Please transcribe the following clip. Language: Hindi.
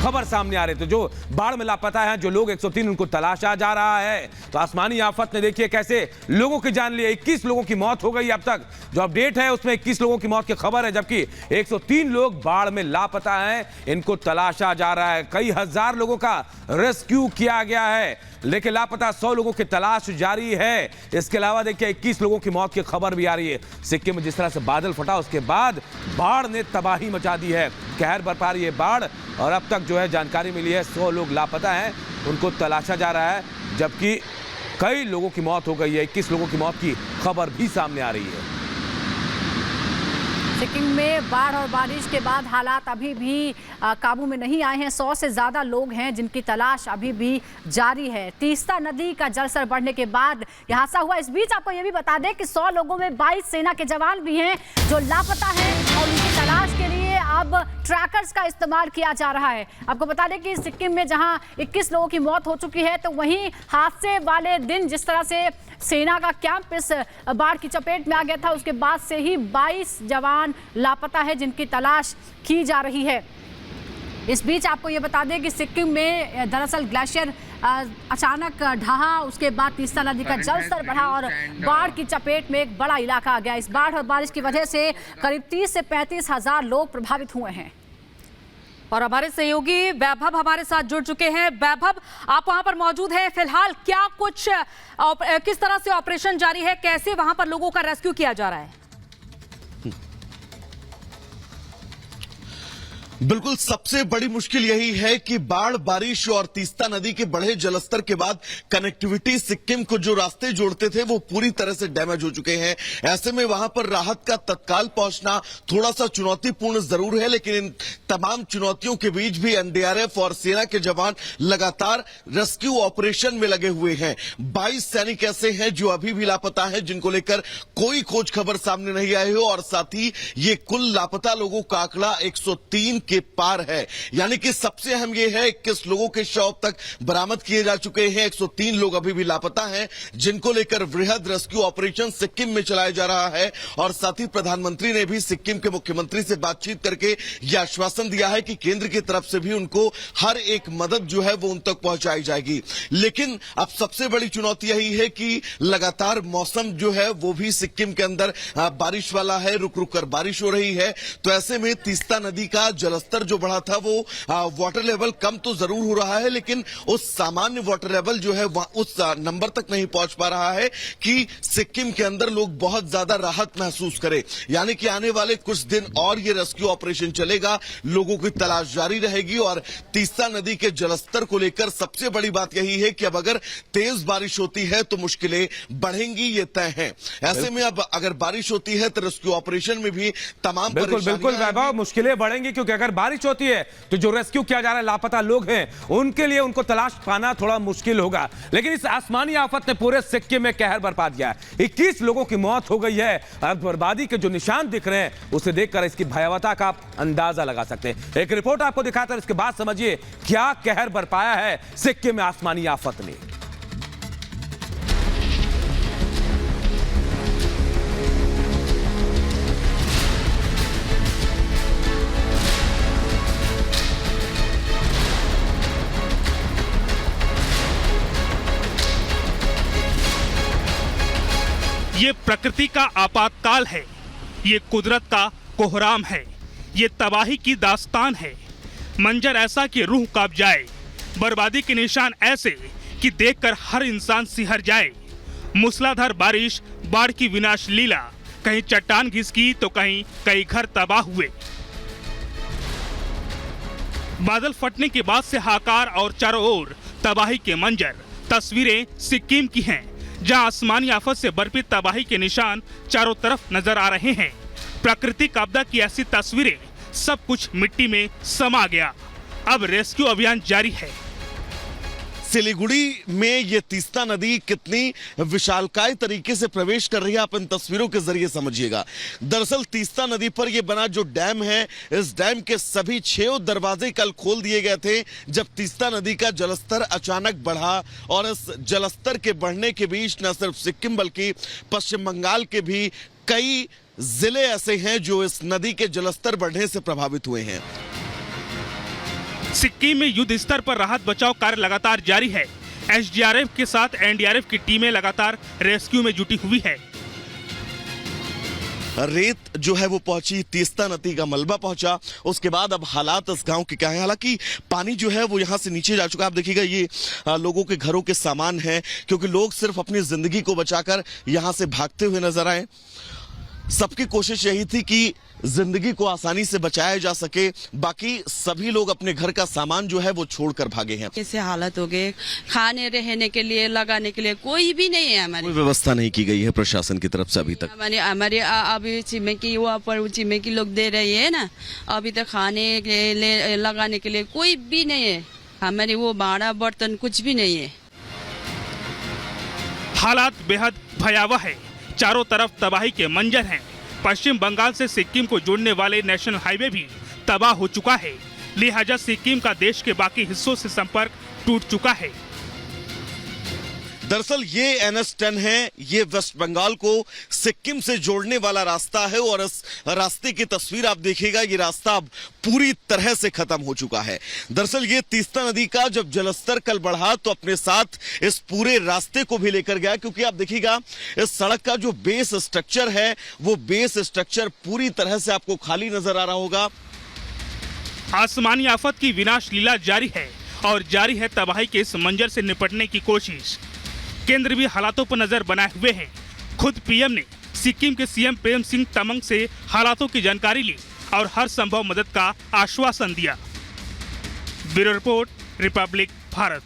खबर सामने आ रही। तो जो बाढ़ में लापता है, जो लोग 103 उनको तलाशा जा रहा है। तो आसमानी आफत ने देखिए कैसे लोगों की जान ली। 21 लोगों की मौत हो गई अब तक। जो अपडेट है उसमें 21 लोगों की मौत की खबर है, जबकि 103 लोग बाढ़ में लापता हैं, इनको तलाशा जा रहा है। कई हजार लोगों का रेस्क्यू किया गया है, लेकिन लापता 100 लोगों की तलाश जारी है। इसके अलावा देखिए 21 लोगों की मौत की खबर भी आ रही है। सिक्किम में जिस तरह से बादल फटा, उसके बाद बाढ़ ने तबाही मचा दी है, कहर बरपा रही है बाढ़। और अब तक जो है जानकारी मिली है 100 लोग लापता हैं, उनको तलाशा जा रहा है, जबकि कई लोगों की मौत हो गई है। 21 लोगों की मौत की खबर भी सामने आ रही है। सिक्किम में बाढ़ और बारिश के बाद हालात अभी भी काबू में नहीं आए हैं। 100 से ज़्यादा लोग हैं जिनकी तलाश अभी भी जारी है। तीस्ता नदी का जलस्तर बढ़ने के बाद यह हादसा हुआ। इस बीच आपको यह भी बता दें कि 100 लोगों में 22 सेना के जवान भी हैं जो लापता हैं और उनकी तलाश के लिए अब ट्रैकर्स का इस्तेमाल किया जा रहा है। आपको बता दें कि सिक्किम में जहां 21 लोगों की मौत हो चुकी है, तो वहीं हादसे वाले दिन जिस तरह से सेना का कैंप इस बाढ़ की चपेट में आ गया था, उसके बाद से ही 22 जवान लापता है जिनकी तलाश की जा रही है। इस बीच आपको ये बता दें कि सिक्किम में दरअसल ग्लेशियर अचानक ढहा, उसके बाद तीस्ता नदी का जलस्तर बढ़ा और बाढ़ की चपेट में एक बड़ा इलाका आ गया। इस बाढ़ और बारिश की वजह से करीब 30 से 35 हजार लोग प्रभावित हुए हैं। और हमारे सहयोगी वैभव हमारे साथ जुड़ चुके हैं। वैभव, आप वहां पर मौजूद हैं फिलहाल, क्या कुछ किस तरह से ऑपरेशन जारी है, कैसे वहां पर लोगों का रेस्क्यू किया जा रहा है? बिल्कुल, सबसे बड़ी मुश्किल यही है कि बाढ़, बारिश और तीस्ता नदी के बढ़े जलस्तर के बाद कनेक्टिविटी, सिक्किम को जो रास्ते जोड़ते थे वो पूरी तरह से डैमेज हो चुके हैं। ऐसे में वहां पर राहत का तत्काल पहुंचना थोड़ा सा चुनौतीपूर्ण जरूर है, लेकिन इन तमाम चुनौतियों के बीच भी एनडीआरएफ और सेना के जवान लगातार रेस्क्यू ऑपरेशन में लगे हुए हैं। 22 सैनिक ऐसे हैं जो अभी भी लापता हैं, जिनको लेकर कोई खोज खबर सामने नहीं आई हो, और साथ ही ये कुल लापता लोगों का आंकड़ा 103 के पार है। यानी कि सबसे अहम यह है 21 लोगों के शव तक बरामद किए जा चुके हैं। 103 लोग अभी भी लापता हैं, जिनको लेकर वृहद रेस्क्यू ऑपरेशन सिक्किम में चलाया जा रहा है। और साथ ही प्रधानमंत्री ने भी सिक्किम के मुख्यमंत्री से बातचीत करके यह आश्वासन दिया है कि केंद्र की तरफ से भी उनको हर एक मदद जो है वो उन तक पहुंचाई जाएगी। लेकिन अब सबसे बड़ी चुनौती यही है कि लगातार मौसम जो है वो भी सिक्किम के अंदर बारिश वाला है, रुक रुक कर बारिश हो रही है। तो ऐसे में तीस्ता नदी का जलस्तर जो बढ़ा था वो वाटर लेवल कम तो जरूर हो रहा है, लेकिन उस सामान्य वाटर लेवल जो है उस नंबर तक नहीं पहुंच पा रहा है कि सिक्किम के अंदर लोग बहुत ज्यादा राहत महसूस करें। यानी कि आने वाले कुछ दिन और ये रेस्क्यू ऑपरेशन चलेगा, लोगों की तलाश जारी रहेगी। और तीस्ता नदी के जलस्तर को लेकर सबसे बड़ी बात यही है कि अब अगर तेज बारिश होती है तो मुश्किलें बढ़ेंगी, ये तय है। ऐसे में अब अगर बारिश होती है तो रेस्क्यू ऑपरेशन में भी तमाम बिल्कुल वैभव, मुश्किलें बढ़ेंगी, क्योंकि अगर बारिश होती है तो जो रेस्क्यू किया जा रहा है, लापता लोग हैं, उनके लिए उनको तलाश पाना थोड़ा मुश्किल होगा। लेकिन इस आसमानी आफत ने पूरे सिक्किम में कहर बरपा दिया है। 21 लोगों की मौत हो गई है। अब बर्बादी के जो निशान दिख रहे हैं, उसे देखकर इसकी भयावहता का आप अंदाजा लगा सकते हैं। एक रिपोर्ट आपको दिखाकर इसके बाद समझिए क्या कहर बरपाया है सिक्किम में आसमानी आफत ने। ये प्रकृति का आपातकाल है, ये कुदरत का कोहराम है, ये तबाही की दास्तान है। मंजर ऐसा कि रूह कांप जाए, बर्बादी के निशान ऐसे कि देखकर हर इंसान सिहर जाए। मूसलाधार बारिश, बाढ़ की विनाश लीला, कहीं चट्टान घिसकी तो कहीं कई घर तबाह हुए। बादल फटने के बाद से हाहाकार और चारों ओर तबाही के मंजर। तस्वीरें सिक्किम की हैं, जहां आसमानी आफत से बरपी तबाही के निशान चारों तरफ नजर आ रहे हैं। प्राकृतिक आपदा की ऐसी तस्वीरें, सब कुछ मिट्टी में समा गया। अब रेस्क्यू अभियान जारी है। सिलीगुड़ी में ये तीस्ता नदी कितनी विशालकाय तरीके से प्रवेश कर रही है, आप इन तस्वीरों के जरिए समझिएगा। दरअसल तीस्ता नदी पर ये बना जो डैम है, इस डैम के सभी 6 दरवाजे कल खोल दिए गए थे, जब तीस्ता नदी का जलस्तर अचानक बढ़ा। और इस जलस्तर के बढ़ने के बीच न सिर्फ सिक्किम बल्कि पश्चिम बंगाल के भी कई जिले ऐसे हैं जो इस नदी के जलस्तर बढ़ने से प्रभावित हुए हैं। सिक्किम में युद्ध स्तर पर राहत बचाव कार्य लगातार जारी है। एसडीआरएफ के साथ एनडीआरएफ की टीमें लगातार रेस्क्यू में जुटी हुई है। रेत जो है वो पहुंची, तीस्ता नदी का मलबा पहुंचा, उसके बाद अब हालात इस गांव के क्या है। हालांकि पानी जो है वो यहां से नीचे जा चुका है। आप देखिएगा ये लोगों के घरों के सामान हैं, क्योंकि लोग सिर्फ अपनी जिंदगी को बचाकर यहां से भागते हुए नजर आए। सबकी कोशिश यही थी कि जिंदगी को आसानी से बचाया जा सके, बाकी सभी लोग अपने घर का सामान जो है वो छोड़कर भागे हैं। कैसे हालत हो गए, खाने रहने के लिए लगाने के लिए कोई भी नहीं है। हमारी कोई व्यवस्था नहीं की गई है प्रशासन की तरफ से अभी तक। हमारे अभी छिमेकी वहाँ पर छिमेकी लोग दे रही है ना, अभी तक खाने के लिए लगाने के लिए कोई भी नहीं है। हमारे वो भाड़ा बर्तन कुछ भी नहीं है। हालात बेहद भयावह है। चारों तरफ तबाही के मंजर हैं। पश्चिम बंगाल से सिक्किम को जोड़ने वाले नेशनल हाईवे भी तबाह हो चुका है। लिहाजा सिक्किम का देश के बाकी हिस्सों से संपर्क टूट चुका है। दरअसल ये NH10 है, ये वेस्ट बंगाल को सिक्किम से जोड़ने वाला रास्ता है और इस रास्ते की तस्वीर आप देखिएगा, ये रास्ता अब पूरी तरह से खत्म हो चुका है। दरअसल ये तीस्ता नदी का जब जलस्तर कल बढ़ा तो अपने साथ इस पूरे रास्ते को भी लेकर गया, क्योंकि आप देखिएगा इस सड़क का जो बेस स्ट्रक्चर है वो बेस स्ट्रक्चर पूरी तरह से आपको खाली नजर आ रहा होगा। आसमानी आफत की विनाश लीला जारी है और जारी है तबाही के इस मंजर से निपटने की कोशिश। केंद्र भी हालातों पर नजर बनाए हुए हैं। खुद पीएम ने सिक्किम के सीएम प्रेम सिंह तमंग से हालातों की जानकारी ली और हर संभव मदद का आश्वासन दिया। Bureau report, Republic Bharat.